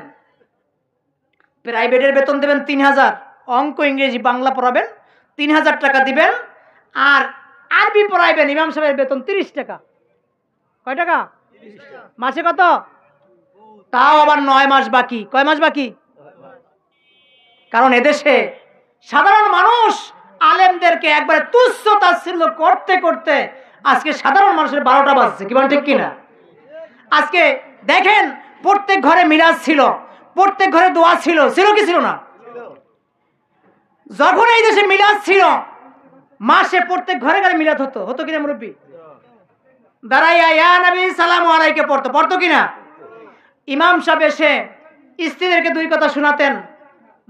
প্রাইভেটের বেতন দেবেন 3000, অঙ্ক ইংরেজি বাংলা পড়াবেন 3000 টাকা দিবেন, আর আরবি পড়াইবেন ইমাম সাহেবের বেতন 30 টাকা। কয় টাকা? মাসে কত? তাও আবার 9 মাস বাকি। কয় মাস বাকি? কারণ এদেশে সাধারণ মানুষ আলেমদেরকে একবারে তুচ্ছ তাচ্ছিল্য করতে করতে আজকে সাধারণ মানুষের 12টা বাজছে। কি বলেন ঠিক কিনা? আজকে দেখেন প্রত্যেক ঘরে মিরাজ ছিল, প্রত্যেক ঘরে দোয়া ছিল, ছিল কি ছিল না? যখন এই দেশে মিলাদ ছিল মাসে প্রত্যেক ঘরে ঘরে মিলাদ হতো, হতো কিনা মুরব্বী? দাঁড়াইয়া ইয়া নবী সালামু আলাইকে পড়তো, পড়তো কিনা? ইমাম সাহেব এসে স্ত্রীদেরকে 2 কথা শোনাতেন,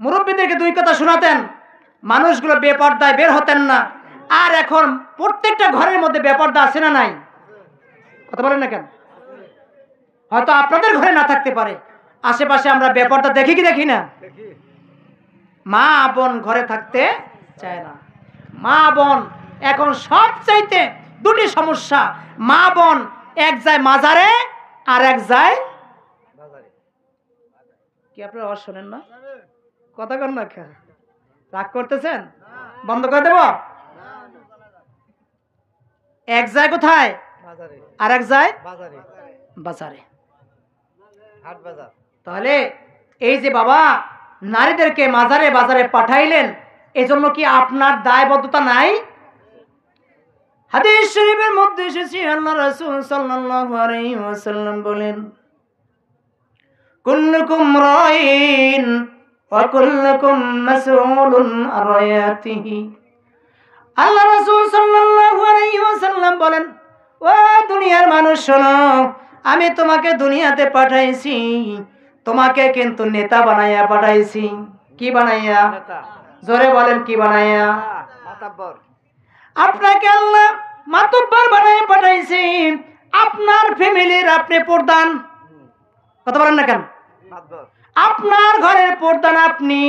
মুরব্বীদেরকে 2 কথা শোনাতেন, মানুষগুলো বেপর্দায় বের হতেন না। আর এখন প্রত্যেকটা ঘরের মধ্যে বেপর্দা আছে না নাই? কথা বলেন না কেন? হয়তো আপনাদের ঘরে না থাকতে পারে, আশেপাশে আমরা বেপর্দা দেখি কি দেখি না? মা বোন ঘরে থাকতে চায় না। মা বোন এখন সবচাইতে 2টি সমস্যা। মা বোন এক যায় মাজারে আর এক যায় বাজারে। কি আপনারা আওয়াজ শোনেন না? কথা কন না, রাগ করতেছেন? বন্ধ করে দেব? এক যায় কোথায়? বাজারে। আর এক যায় বাজারে, বাজারে, হাট বাজার। তাহলে এই যে বাবা নারীদেরকে মাজারে বাজারে পাঠাইলেন, এজন্য কি আপনার দায়বদ্ধতা নাই? হাদিস শরীফের মধ্যে এসেছে আল্লাহ রাসূল সাল্লাল্লাহু আলাইহি ওয়াসাল্লাম বলেন, কুল্লুকুম রাইন ওয়া কুল্লুকুম মাসউলুন আন রায়াতিহি। আল্লাহ রাসূল সাল্লাল্লাহু আলাইহি ওয়াসাল্লাম বলেন, ও দুনিয়ার মানুষ শোনো, আমি তোমাকে দুনিয়াতে পাঠাইছি, তোমাকে কিন্তু নেতা বানাইয়া পাঠাইছি। কি বানাইয়া? জোরে বলেন, কি বানাইয়া? মাতব্বর। আপনাকে আল্লাহ মাতব্বর বানাইয়া পাঠাইছি। আপনার ফ্যামিলির আপনি প্রধান। কথা বলেন না কেন? আপনার ঘরের প্রধান আপনি।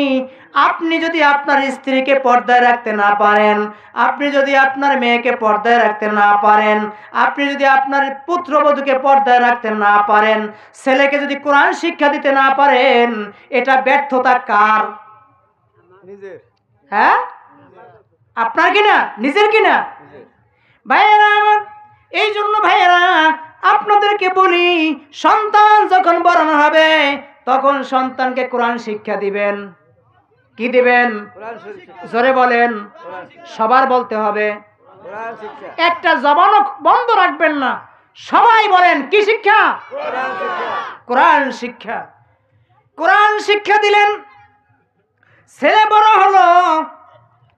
আপনি যদি আপনার স্ত্রীকে পর্দায় রাখতে না পারেন, আপনি যদি আপনার মেয়েকে পর্দায় রাখতে না পারেন, আপনি যদি আপনার পুত্রবধূকে পর্দায় রাখতে না পারেন, ছেলেকে যদি কোরআন শিক্ষা দিতে না পারেন, এটা ব্যর্থতা কার? নিজের। হ্যাঁ, আপনার কিনা? নিজের কিনা? ভাইয়েরা আমার, এই জন্য ভাইয়েরা আপনাদেরকে বলি, সন্তান যখন বড় হবে তখন সন্তানকে কোরআন শিক্ষা দিবেন। কি দিবেন? জোরে বলেন। সবার বলতে হবে, একটা জবানও বন্ধ রাখবেন না। সবাই বলেন, কি শিক্ষা? কোরআন শিক্ষা। কোরআন শিক্ষা দিলেন, ছেলে বড় হলো,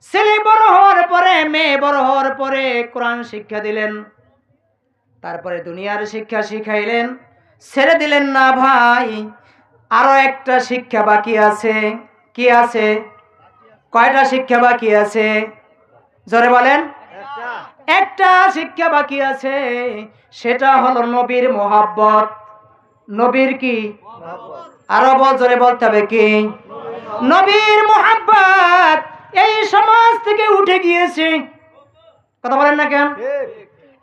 ছেলে বড় হওয়ার পরে, মেয়ে বড় হওয়ার পরে কোরআন শিক্ষা দিলেন, তারপরে দুনিয়ার শিক্ষা শিখাইলেন। ছেড়ে দিলেন না ভাই, আরো একটা শিক্ষা বাকি আছে। কি আছে? কয়টা শিক্ষা বাকি আছে? জোরে বলেন। একটা শিক্ষা বাকি আছে, সেটা হলো নবীর মোহাব্বত। নবীর কি? আরো জোরে বলতে হবে, কি? নবীর মোহাব্বত এই সমাজ থেকে উঠে গিয়েছে। কথা বলেন না কেন?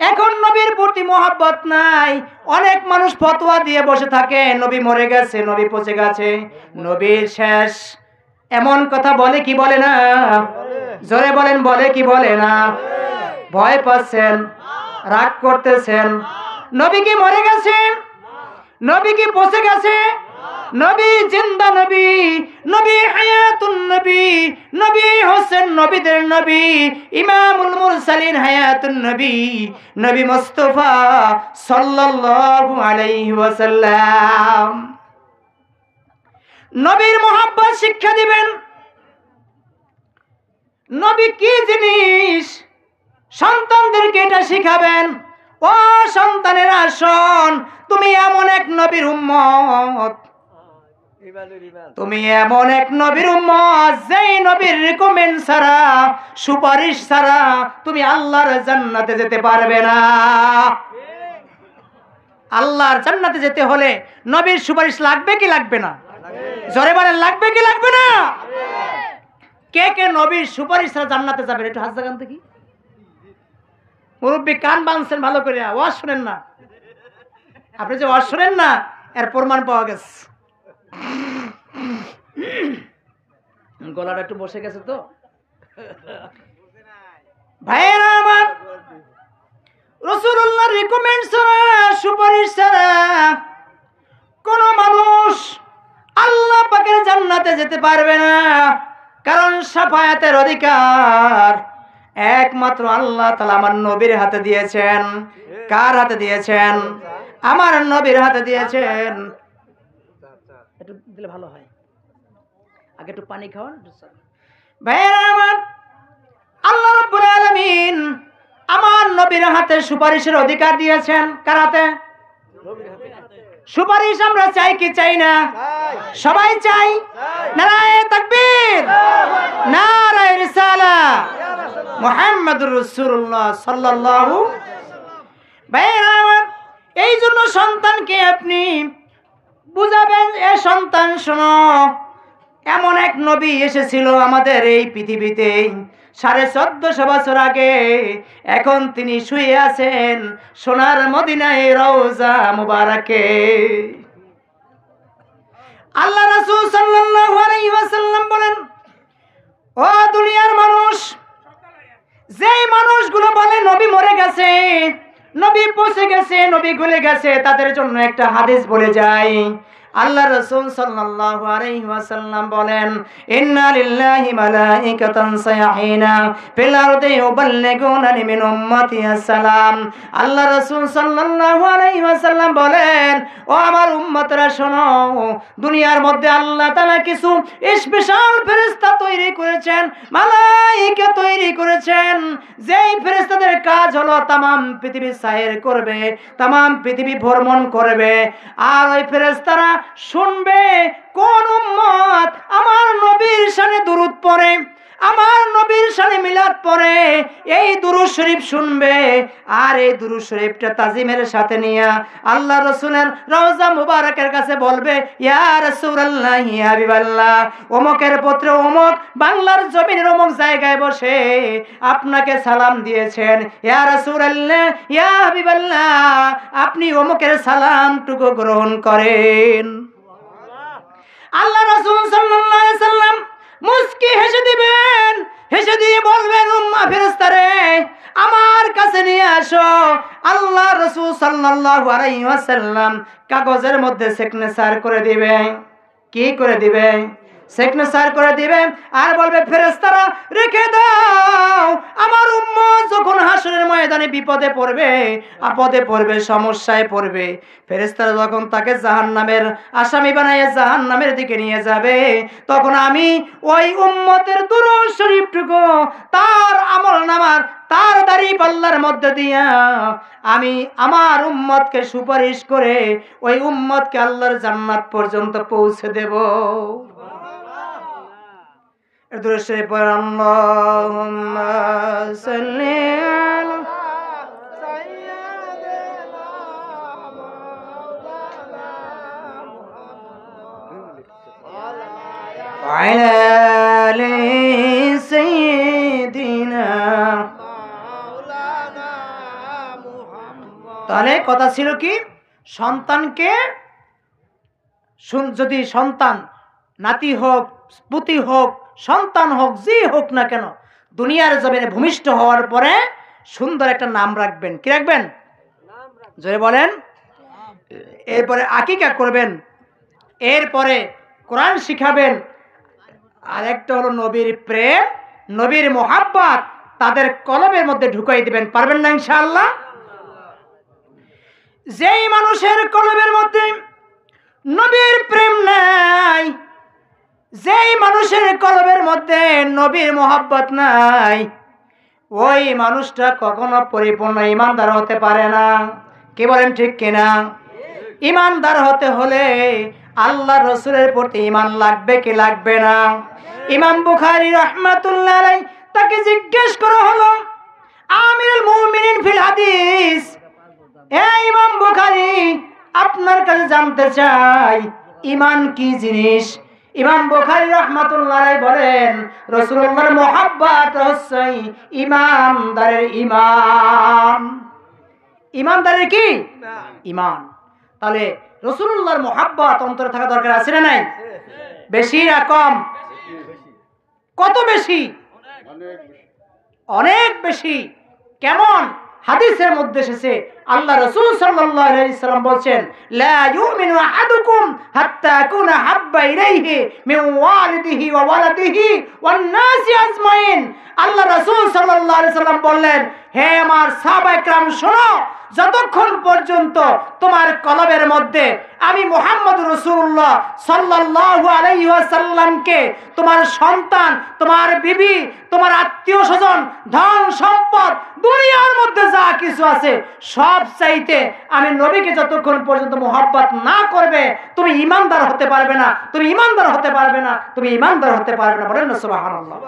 এখন নবীর প্রতি মোহাব্বত নাই। অনেক মানুষ ফতোয়া দিয়ে বসে থাকে, নবী মরে গেছে, নবী পচে গেছে, নবীর শেষ। এমন কথা বলে কি বলে না? জোরে বলেন, বলে কি বলে না? ভয় পাচ্ছেন, রাগ করতেছেন। নবী কি মরে গেছে? নবী কি পচে গেছে? নবী জিন্দা নবী, নবী হায়াতুন নবী, নবী হোসেন নবীদের নবী, ইমামুল মুরসালিন হায়াতুন নবী, নবী মুস্তাফা সাল্লাল্লাহু আলাইহি ওয়াসাল্লাম। নবীর মোহাব্বত শিক্ষা দিবেন। নবী কি জিনিস সন্তানদেরকে এটা শিখাবেন। ও সন্তানেরা শোন, তুমি এমন এক নবীর উম্মত, তুমি এমন এক নবীর উম্মত, যেই নবীর রিকমেন্ড ছাড়া, সুপারিশ ছাড়া তুমি আল্লাহর জান্নাতে যেতে পারবে না। আল্লাহর জান্নাতে যেতে হলে নবীর সুপারিশ লাগবে কি লাগবে না? জোরে বলেন, লাগবে কি লাগবে না? কে কে নবীর সুপারিশ ছাড়া জান্নাতে যাবেন? একটু হাত জাগান দেখি। মুরব্বী কান বাঁধছেন ভালো করে, ওয়াজ শুনেন না। আপনি যে ওয়াজ শুনেন না এর প্রমাণ পাওয়া গেছে। গলাটা একটু বসে গেছে তো ভাইয়েরা আমার, রাসূলুল্লাহর রিকমেন্ড ছাড়া, সুপারিশ ছাড়া কোন মানুষ আল্লাহ পাকের জান্নাতে যেতে পারবে না। কারণ শাফায়াতের অধিকার একমাত্র আল্লাহ তাআলা আমার নবীর হাতে দিয়েছেন। কার হাতে দিয়েছেন? আমার নবীর হাতে দিয়েছেন। একটু দিলে ভালো হয়, আগে একটু পানি খাওয়ান। ভাইয়েরা আমার, আল্লাহ রাব্বুল আলামিন আমার নবীর হাতে সুপারিশের অধিকার দিয়েছেন। কার হাতে? সুপারিশ আমরা চাই কি চাই না? সবাই চাই। নারায়ে তাকবীর, নারায়ে রিসালাত, মুহাম্মাদুর রাসূলুল্লাহ সাল্লাল্লাহু। ভাইয়েরা আমার, এই জন্য সন্তানকে আপনি বুঝাবেন, এ সন্তান শোনো, এমন এক নবী এসেছিল আমাদের এই পৃথিবীতে 1450 বছর আগে। এখন তিনি শুয়ে আছেন সোনার মদিনায় রওজা মুবারাকে। আল্লাহ রাসূল সাল্লাল্লাহু আলাইহি ওয়াসাল্লাম বলেন, ও দুনিয়ার মানুষ, যেই মানুষগুলো বলে নবী মরে গেছে, নবী পচে গেছে, নবী গলে গেছে, তাদের জন্য একটা হাদিস বলে যায়। আল্লাহ রাসূল সাল্লাল্লাহু আলাইহি ওয়াসাল্লাম বলেন, ইন্না লিল্লাহি মালাইকাতান সায়াহিনা ফিল আরদি ইউবাল্লিগুনা মিন উম্মতি আসসালাম। আল্লাহ রাসূল সাল্লাল্লাহু আলাইহি ওয়াসাল্লাম বলেন, ও আমার উম্মতরা শোনো, দুনিয়ার মধ্যে আল্লাহ তাআলা কিছু স্পেশাল ফেরেশতা তৈরি করেছেন, মালাইকা তৈরি করেছেন, যেই ফেরেশতাদের কাজ হলো तमाम পৃথিবী সায়ের করবে, तमाम পৃথিবী ভ্রমণ করবে। আর ওই ফেরেশতারা শুনবে কোন উম্মত আমার নবীর শানে দুরূদ পড়ে, আমার নবীর শানে মিলাদ পড়ে। এই দুরূদ শরীফ শুনবে, আর এই দুরূদ শরীফটা তাজিমের সাথে নিয়ে আল্লাহ রাসূলের রওজা মুবারকের কাছে বলবে, ইয়া রাসূলুল্লাহ, ইয়া হাবিবাল্লাহ, অমুকের পুত্র অমুক বাংলার জমিনের অমুক জায়গায় বসে আপনাকে সালাম দিয়েছেন। ইয়া রাসূলুল্লাহ, ইয়া হাবিবাল্লাহ, আপনি অমুকের সালামটুকু গ্রহণ করেন। আল্লাহ রাসূল সাল্লাল্লাহু আলাইহি সাল্লাম মুস্কি হেসে দিবেন, হেসে দিয়ে বলবেন, উম্মাহ ফেরেশতারে আমার কাছে নিয়ে আসো। আল্লাহ রাসূল সাল্লাল্লাহু আলাইহি ওয়াসাল্লাম কাগজের মধ্যে সিগনেচার করে দিবে। কি করে দিবে? সিগনেচার করে দিবে, আর বলবে, ফেরেশতারা রেখে দাও, আমার উম্মত যখন হাসরের ময়দানে বিপদে পড়বে, আপদে পড়বে, সমস্যায় পড়বে, ফেরেশতারা যখন তাকে জাহান্নামের আসামি বানাইয়া জাহান্নামের দিকে নিয়ে যাবে, তখন আমি ওই উম্মতের দুরূদ শরীফটুকু তার আমলনামার, তার দাড়ি পাল্লার মধ্যে দিয়া আমি আমার উম্মতকে সুপারিশ করে ওই উম্মতকে আল্লাহর জান্নাত পর্যন্ত পৌঁছে দেব। দুরূদ শরীফ পড়েন, আল্লাহুম্মা সাল্লি আলা সাইয়্যিদিনা মাওলানা মুহাম্মদ ওয়া আলা আলি সাইয়্যিদিনা মাওলানা মুহাম্মদ। তাহলে কথা ছিল কি, সন্তানকে যদি সন্তান নাতি হোক, পুতি হোক, সন্তান হোক, যে হোক না কেন, দুনিয়ার জমিনে ভূমিষ্ঠ হওয়ার পরে সুন্দর একটা নাম রাখবেন। কি রাখবেন? জোরে বলেন। এরপরে আকিকা করবেন, এরপরে কোরআন শিখাবেন, আর একটা হলো নবীর প্রেম, নবীর মোহাব্বত তাদের কলবের মধ্যে ঢুকাই দিবেন। পারবেন না ইনশাআল্লাহ? যেই মানুষের কলবের মধ্যে নবীর প্রেম নাই, যেই মানুষের কলবের মধ্যে নবীর মোহাব্বত নাই, ওই মানুষটা কখনো পরিপূর্ণ ঈমানদার হতে পারে না। কি বলেন, ঠিক কিনা? ঈমানদার হতে হলে আল্লাহ রাসূলের প্রতি ঈমান লাগবে কি লাগবে না? ইমাম বুখারী রাহমাতুল্লাহ আলাইহি তাকে জিজ্ঞেস করা হলো, আমিরুল মুমিনিন ফিল হাদিস, এ ইমাম বুখারী, আপনার কাছে জানতে চাই ঈমান কি জিনিস। ইমাম বুখারী রাহমাতুল্লাহ আলাইহি বলেন রাসূলুল্লাহর মুহাব্বত হচ্ছে ঈমানদারের ঈমান। ঈমানদারের কি ঈমান। তাহলে রাসূলুল্লাহর মুহাব্বত অন্তরে থাকা দরকার আছে না নাই? বেশি না কম? কত বেশি? অনেক বেশি। কেমন? হাদিসের মধ্যে এসেছে আল্লাহ রাসূল সাল্লাল্লাহু আলাইহি সাল্লাম বলেন লা ইউমিনু আহাদুকুম হাত্তা আকুনা হাব্বা ইলাইহি মিন ওয়ালিদিহি ওয়া ওয়ালাদিহি ওয়ান নাসি আজমাইন। আল্লাহ রাসূল সাল্লাল্লাহু আলাইহি সাল্লাম বললেন, হে আমার সাহাবায়ে কেরাম শোনো, যতক্ষণ পর্যন্ত তোমার কলবের মধ্যে আমি মুহাম্মদ রাসূলুল্লাহ সাল্লাল্লাহু আলাইহি ওয়াসাল্লামকে তোমার সন্তান, তোমার বিবি, তোমার আত্মীয়-স্বজন, ধন সম্পদ, দুনিয়ার মধ্যে যা কিছু আছে সব চাইতে আমি নবীকে যতক্ষণ পর্যন্ত মুহাব্বত না করবে তুমি ঈমানদার হতে পারবে না, তুমি ঈমানদার হতে পারবে না, তুমি ঈমানদার হতে পারবে না। বলেন না সুবহানাল্লাহ।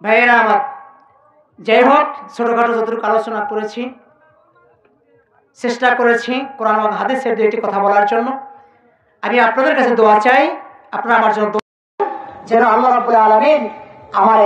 ভাইয়েরা আমার, যাই হোক ছোটখাটো যতটুকু আলোচনা করেছি, চেষ্টা করেছি কোরআন এবং হাদিসের দুইটি কথা বলার জন্য। আমি আপনাদের কাছে দোয়া চাই, আপনারা আমার জন্য যেন আল্লাহ রাব্বুল আলামিন আমার